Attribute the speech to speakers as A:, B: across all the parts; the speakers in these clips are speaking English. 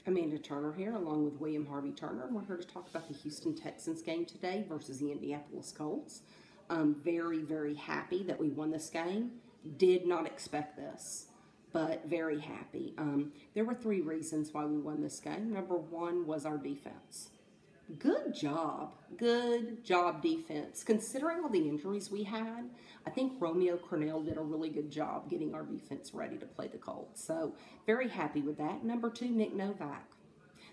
A: Amanda Turner here, along with William Harvey Turner. We're here to talk about the Houston Texans game today versus the Indianapolis Colts. I'm very, very happy that we won this game. Did not expect this, but very happy. There were three reasons why we won this game. Number one was our defense. Good job defense. Considering all the injuries we had, I think Romeo Crennel did a really good job getting our defense ready to play the Colts. So very happy with that. Number two, Nick Novak.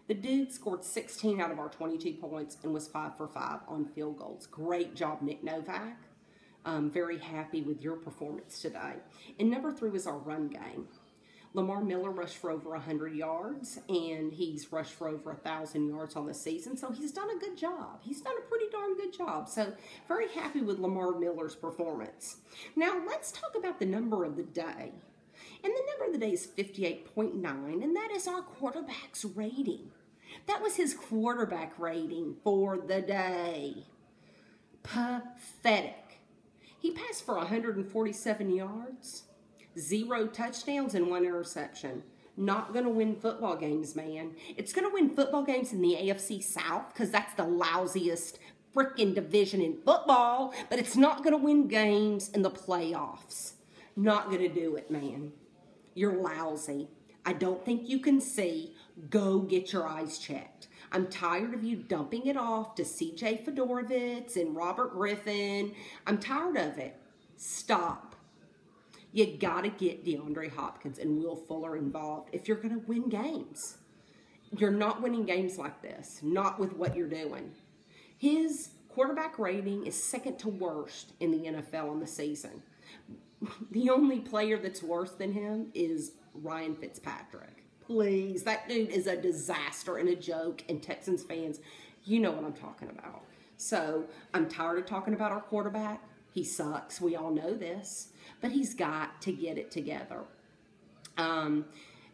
A: The dude scored 16 out of our 22 points and was 5 for 5 on field goals. Great job, Nick Novak. Very happy with your performance today. And number three was our run game. Lamar Miller rushed for over 100 yards, and he's rushed for over 1,000 yards on the season, so he's done a good job. He's done a pretty darn good job, so very happy with Lamar Miller's performance. Now, let's talk about the number of the day. And the number of the day is 58.9, and that is our quarterback's rating. That was his quarterback rating for the day. Pathetic. He passed for 147 yards. 0 touchdowns and 1 interception. Not going to win football games, man. It's going to win football games in the AFC South because that's the lousiest freaking division in football, but it's not going to win games in the playoffs. Not going to do it, man. You're lousy. I don't think you can see. Go get your eyes checked. I'm tired of you dumping it off to CJ Fedorovitz and Robert Griffin. I'm tired of it. Stop. You got to get DeAndre Hopkins and Will Fuller involved if you're going to win games. You're not winning games like this, not with what you're doing. His quarterback rating is second to worst in the NFL on the season. The only player that's worse than him is Ryan Fitzpatrick. Please, that dude is a disaster and a joke, and Texans fans, you know what I'm talking about. So I'm tired of talking about our quarterback. He sucks. We all know this. But he's got to get it together.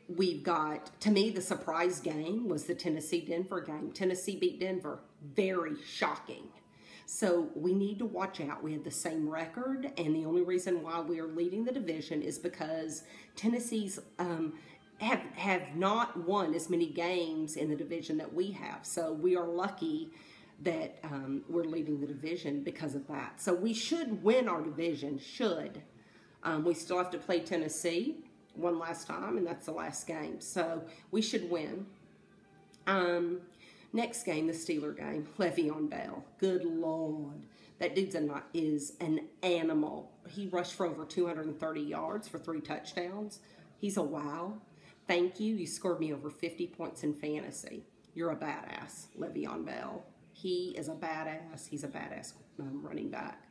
A: We've got, to me, the surprise game was the Tennessee-Denver game. Tennessee beat Denver. Very shocking. So we need to watch out. We have the same record, and the only reason why we are leading the division is because Tennessee's have not won as many games in the division that we have. So we are lucky that we're leading the division because of that. So we should win our division, should. We still have to play Tennessee one last time, and that's the last game. So we should win. Next game, the Steeler game, Le'Veon Bell. Good Lord. That dude is an animal. He rushed for over 230 yards for 3 touchdowns. He's a wow. Thank you. You scored me over 50 points in fantasy. You're a badass, Le'Veon Bell. He is a badass. He's a badass running back.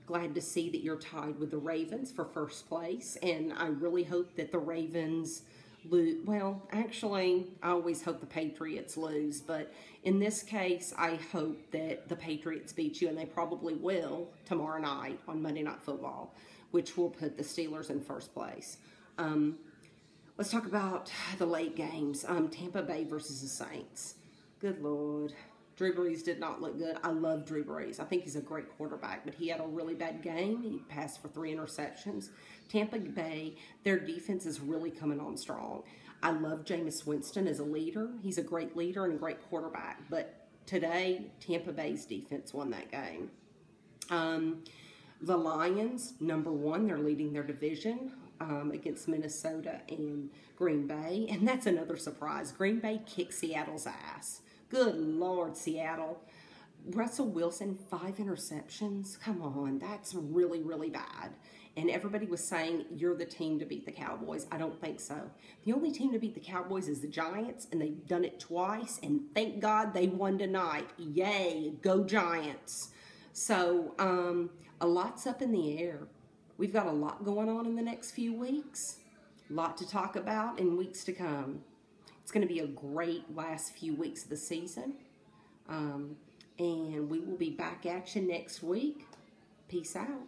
A: Glad to see that you're tied with the Ravens for first place, and I really hope that the Ravens lose. Well, actually, I always hope the Patriots lose, but in this case, I hope that the Patriots beat you, and they probably will tomorrow night on Monday Night Football, which will put the Steelers in first place. Let's talk about the late games. Tampa Bay versus the Saints. Good Lord. Drew Brees did not look good. I love Drew Brees. I think he's a great quarterback, but he had a really bad game. He passed for 3 interceptions. Tampa Bay, their defense is really coming on strong. I love Jameis Winston as a leader. He's a great leader and a great quarterback, but today, Tampa Bay's defense won that game. The Lions, number 1, they're leading their division against Minnesota and Green Bay, and that's another surprise. Green Bay kicked Seattle's ass. Good Lord, Seattle. Russell Wilson, 5 interceptions. Come on, that's really, really bad. And everybody was saying, you're the team to beat the Cowboys. I don't think so. The only team to beat the Cowboys is the Giants, and they've done it twice, and thank God they won tonight. Yay, go Giants. So, a lot's up in the air. We've got a lot going on in the next few weeks. A lot to talk about in weeks to come. It's going to be a great last few weeks of the season. And we will be back at you next week. Peace out.